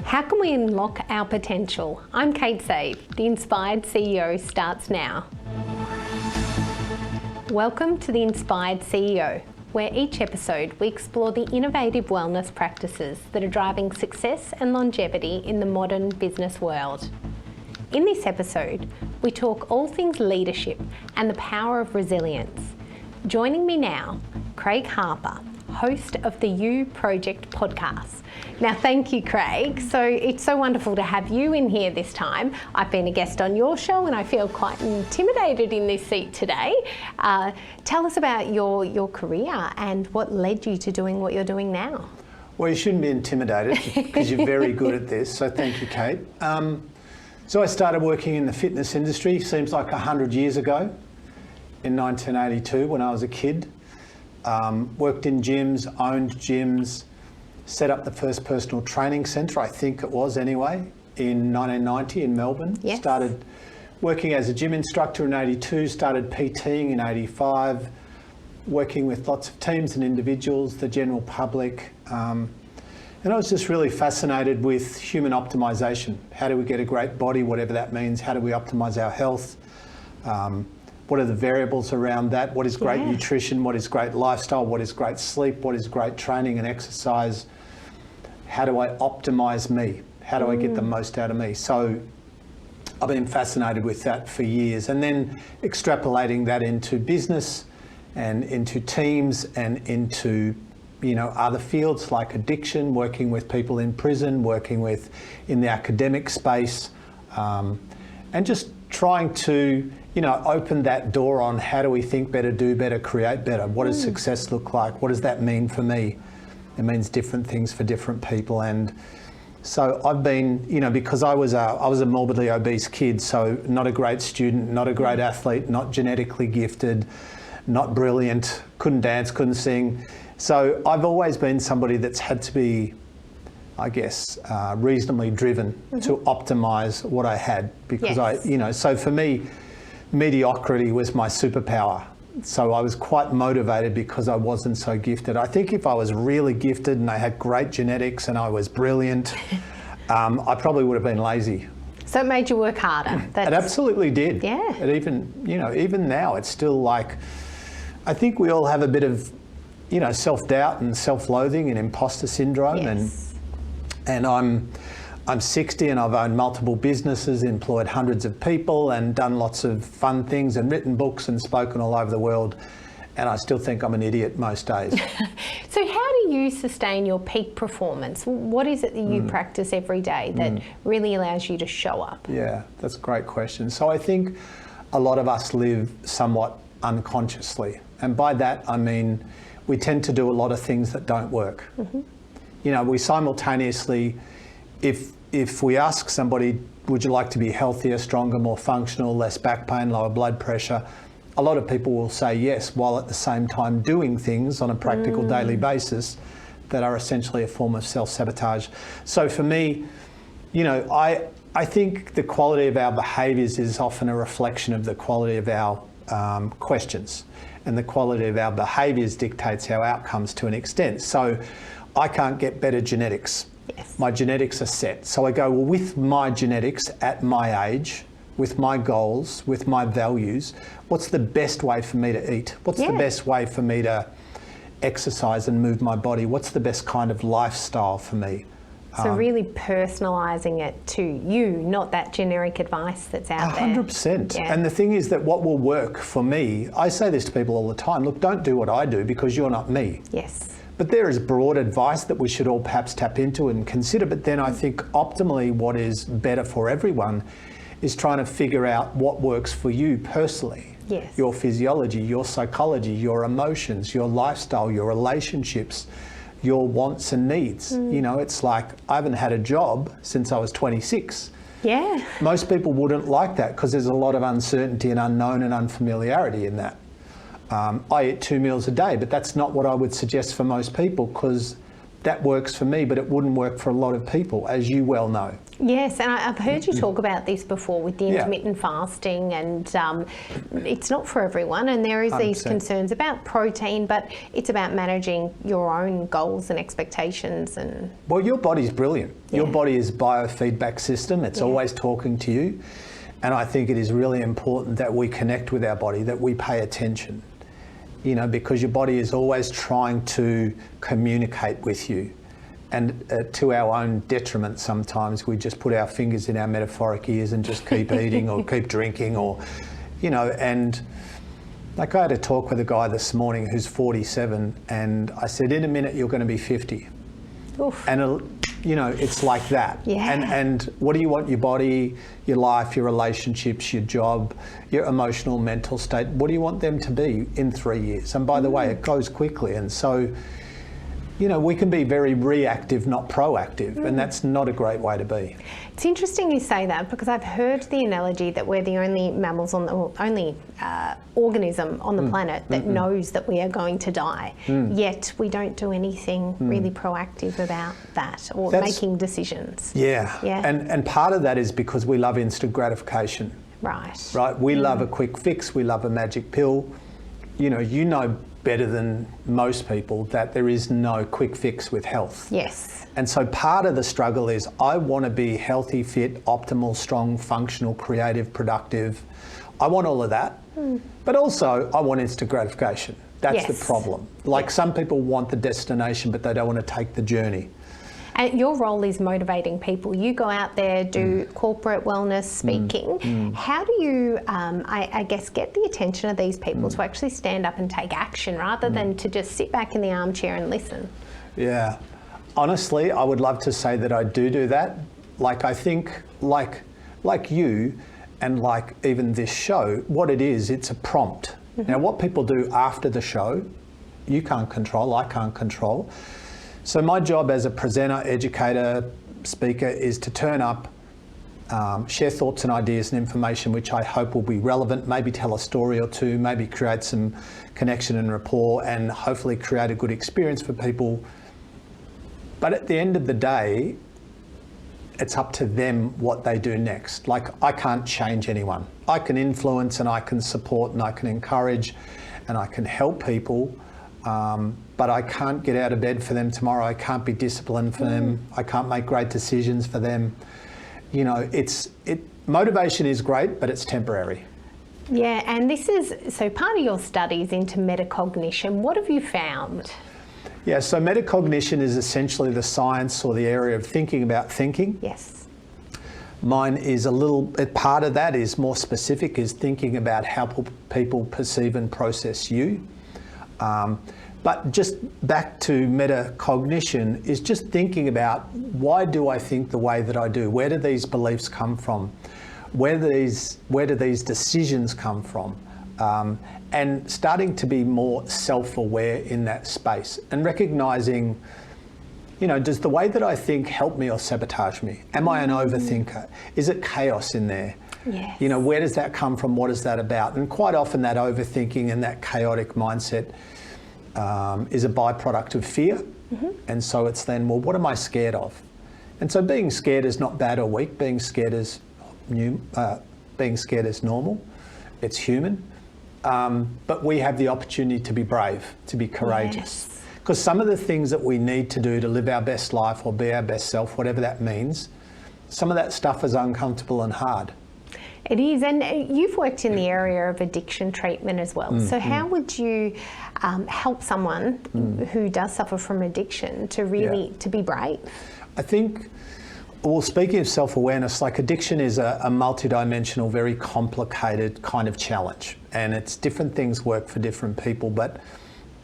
How can we unlock our potential? I'm Kate Sade. The Inspired CEO starts now. Welcome to The Inspired CEO, where each episode we explore the innovative wellness practices that are driving success and longevity in the modern business world. In this episode, we talk all things leadership and the power of resilience. Joining me now, Craig Harper, host of the You Project podcast. Now, thank you, Craig. So it's so wonderful to have you in here this time. I've been a guest on your show and I feel quite intimidated in this seat today. Tell us about your career and what led you to doing what you're doing now. Well, you shouldn't be intimidated because you're very good at this, so thank you, Kate. So I started working in the fitness industry, seems like 100 years ago, in 1982 when I was a kid. Worked in gyms, owned gyms, set up the first personal training centre, I think it was anyway, in 1990 in Melbourne. Yes. Started working as a gym instructor in 82, started PTing in 85, working with lots of teams and individuals, the general public. And I was just really fascinated with human optimisation. How do we get a great body, whatever that means? How do we optimise our health? What are the variables around that? What is great nutrition? What is great lifestyle? What is great sleep? What is great training and exercise? How do I optimise me? How do I get the most out of me? So I've been fascinated with that for years, and then extrapolating that into business and into teams and into other fields like addiction, working with people in prison, working with in the academic space, and just trying to open that door on how do we think better, do better, create better. What does success look like? What does that mean for me? It means different things for different people. And so I've been, because I was a morbidly obese kid, so not a great student, not a great athlete, not genetically gifted, not brilliant, couldn't dance, couldn't sing. So I've always been somebody that's had to be, I guess, reasonably driven to optimise what I had, because so for me, mediocrity was my superpower. So I was quite motivated because I wasn't so gifted. I think if I was really gifted and I had great genetics and I was brilliant, I probably would have been lazy. So it made you work harder. It absolutely did. Yeah. It even now, it's still like, I think we all have a bit of, self-doubt and self-loathing and imposter syndrome. Yes. And I'm 60 and I've owned multiple businesses, employed hundreds of people and done lots of fun things and written books and spoken all over the world. And I still think I'm an idiot most days. So how do you sustain your peak performance? What is it that you practice every day that really allows you to show up? Yeah, that's a great question. So I think a lot of us live somewhat unconsciously. And by that, I mean, we tend to do a lot of things that don't work. We simultaneously, if we ask somebody, would you like to be healthier, stronger, more functional, less back pain, lower blood pressure? A lot of people will say yes, while at the same time doing things on a practical daily basis that are essentially a form of self-sabotage. So for me, I think the quality of our behaviours is often a reflection of the quality of our questions, and the quality of our behaviours dictates our outcomes to an extent. So I can't get better genetics. Yes. My genetics are set. So I go, well, with my genetics at my age, with my goals, with my values, what's the best way for me to eat? What's the best way for me to exercise and move my body? What's the best kind of lifestyle for me? So really personalising it to you, not that generic advice that's out there. 100%. Yeah. And the thing is that what will work for me, I say this to people all the time, look, don't do what I do because you're not me. Yes. But there is broad advice that we should all perhaps tap into and consider. But then I think optimally what is better for everyone is trying to figure out what works for you personally. Yes. Your physiology, your psychology, your emotions, your lifestyle, your relationships, your wants and needs. It's like, I haven't had a job since I was 26. Yeah. Most people wouldn't like that because there's a lot of uncertainty and unknown and unfamiliarity in that. I eat 2 meals a day, but that's not what I would suggest for most people because that works for me, but it wouldn't work for a lot of people, as you well know. Yes, and I've heard you talk about this before with the intermittent fasting, and it's not for everyone, and there is 100%. These concerns about protein, but it's about managing your own goals and expectations. And well, your body's brilliant. Your body is a biofeedback system. It's always talking to you, and I think it is really important that we connect with our body, that we pay attention, you know, because your body is always trying to communicate with you. And to our own detriment, sometimes we just put our fingers in our metaphoric ears and just keep eating or keep drinking, or, you know, and like I had a talk with a guy this morning who's 47, and I said, in a minute, you're going to be 50. Oof. And, you know, it's like that. Yeah. And what do you want your body, your life, your relationships, your job, your emotional, mental state, what do you want them to be in 3 years? And by the way, it goes quickly. And so, you know, we can be very reactive, not proactive, and that's not a great way to be. It's interesting you say that, because I've heard the analogy that we're the only mammals on the only organism on the planet that knows that we are going to die. Yet we don't do anything really proactive about that, or making decisions. Yeah. And part of that is because we love instant gratification. Right. We love a quick fix. We love a magic pill. You know better than most people that there is no quick fix with health. Yes. And so part of the struggle is I want to be healthy, fit, optimal, strong, functional, creative, productive. I want all of that. But also I want instant gratification. That's the problem. Like some people want the destination, but they don't want to take the journey. And your role is motivating people. You go out there, do corporate wellness speaking. How do you, I guess, get the attention of these people to actually stand up and take action rather than to just sit back in the armchair and listen? Yeah. Honestly, I would love to say that I do that. Like, I think, like you and like even this show, what it is, it's a prompt. Now, what people do after the show, you can't control, I can't control. So my job as a presenter, educator, speaker is to turn up, share thoughts and ideas and information which I hope will be relevant, maybe tell a story or two, maybe create some connection and rapport, and hopefully create a good experience for people. But at the end of the day, it's up to them what they do next. Like, I can't change anyone. I can influence and I can support and I can encourage and I can help people. But I can't get out of bed for them tomorrow. I can't be disciplined for them. I can't make great decisions for them. You know, motivation is great, but it's temporary. Yeah, and this is, so part of your studies into metacognition. What have you found? Yeah, so metacognition is essentially the science or the area of thinking about thinking. Yes. Mine is part of that is more specific, is thinking about how people perceive and process you. But just back to metacognition is just thinking about, why do I think the way that I do? Where do these beliefs come from? Where do these decisions come from? And starting to be more self-aware in that space and recognising, you know, does the way that I think help me or sabotage me? Am I an overthinker? Is it chaos in there? Yes. You know, where does that come from? What is that about? And quite often that overthinking and that chaotic mindset is a byproduct of fear. And so it's then, well, what am I scared of? And so being scared is not bad or weak. Being scared is normal. It's human. But we have the opportunity to be brave, to be courageous. Because some of the things that we need to do to live our best life or be our best self, whatever that means, some of that stuff is uncomfortable and hard. It is, and you've worked in the area of addiction treatment as well. So how would you help someone who does suffer from addiction to really to be brave? I think, well, speaking of self-awareness, like addiction is a multidimensional, very complicated kind of challenge, and it's different things work for different people, but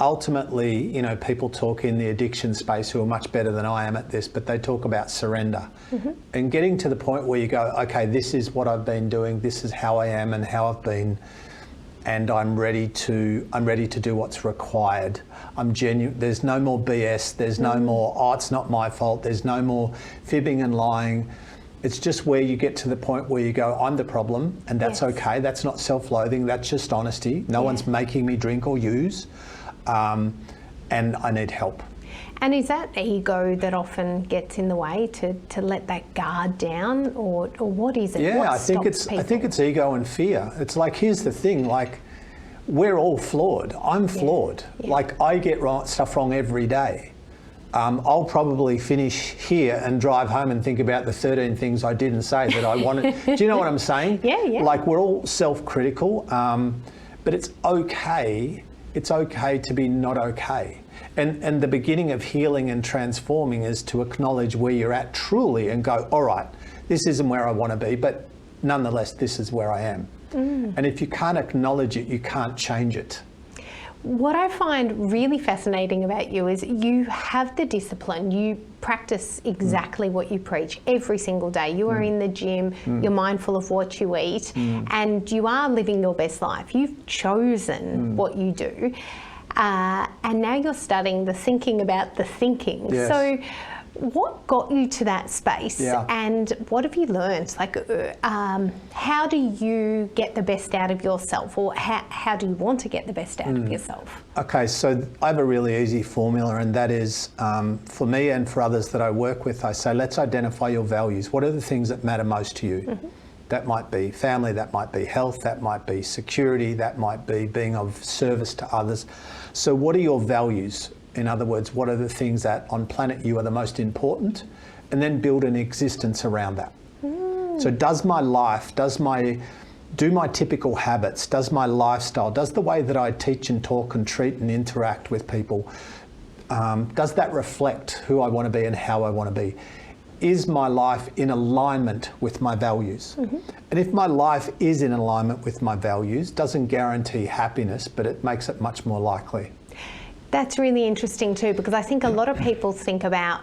ultimately, you know, people talk in the addiction space who are much better than I am at this, but they talk about surrender and getting to the point where you go, okay, this is what I've been doing, this is how I am and how I've been, and I'm ready to do what's required. I'm genuine. There's no more BS. There's no more, oh, it's not my fault. There's no more fibbing and lying. It's just where you get to the point where you go, I'm the problem, and that's okay. That's not self-loathing. That's just honesty. No one's making me drink or use. And I need help. And is that ego that often gets in the way to let that guard down, or what is it? Yeah, what I think it's ego and fear. It's like, here's the thing, like, we're all flawed. I'm flawed. Yeah. Like, I get stuff wrong every day. I'll probably finish here and drive home and think about the 13 things I didn't say that I wanted. Do you know what I'm saying? Yeah. Like, we're all self-critical, but it's okay. It's okay to be not okay. And the beginning of healing and transforming is to acknowledge where you're at truly and go, all right, this isn't where I want to be, but nonetheless, this is where I am. And if you can't acknowledge it, you can't change it. What I find really fascinating about you is you have the discipline. You practice exactly what you preach every single day. You are in the gym, you're mindful of what you eat, and you are living your best life. You've chosen what you do. And now you're studying the thinking about the thinking. Yes. So what got you to that space, and what have you learned? Like, how do you get the best out of yourself, or how do you want to get the best out of yourself? Okay, so I have a really easy formula, and that is, for me and for others that I work with, I say, let's identify your values. What are the things that matter most to you? That might be family, that might be health, that might be security, that might be being of service to others. So what are your values? In other words, what are the things that on planet you are the most important? And then build an existence around that. So does my life, do my typical habits, does my lifestyle, does the way that I teach and talk and treat and interact with people, does that reflect who I want to be and how I want to be? Is my life in alignment with my values? And if my life is in alignment with my values, doesn't guarantee happiness, but it makes it much more likely. That's really interesting too, because I think a lot of people think about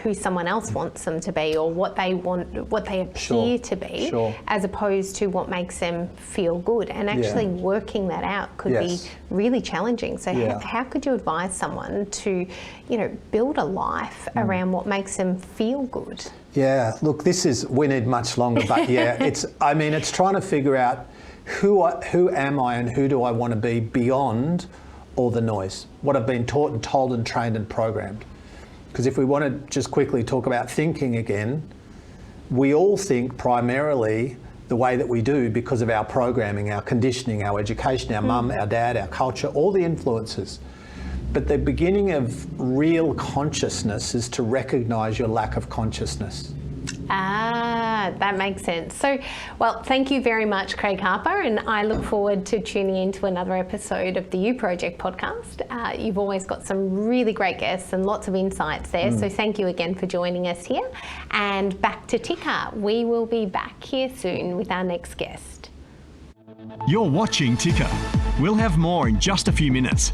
who someone else wants them to be, or what they want, what they appear to be, as opposed to what makes them feel good. And actually working that out could be really challenging. So how could you advise someone to, build a life around what makes them feel good? Yeah, look, we need much longer, but it's trying to figure out who am I and who do I want to be beyond all the noise, what I've been taught and told and trained and programmed. Because if we want to just quickly talk about thinking again, we all think primarily the way that we do because of our programming, our conditioning, our education, our mum, our dad, our culture, all the influences. But the beginning of real consciousness is to recognise your lack of consciousness. That makes sense. So, well, thank you very much, Craig Harper, and I look forward to tuning into another episode of the You Project podcast. You've always got some really great guests and lots of insights there, so thank you again for joining us here. And back to Ticker. We will be back here soon with our next guest. You're watching Ticker. We'll have more in just a few minutes.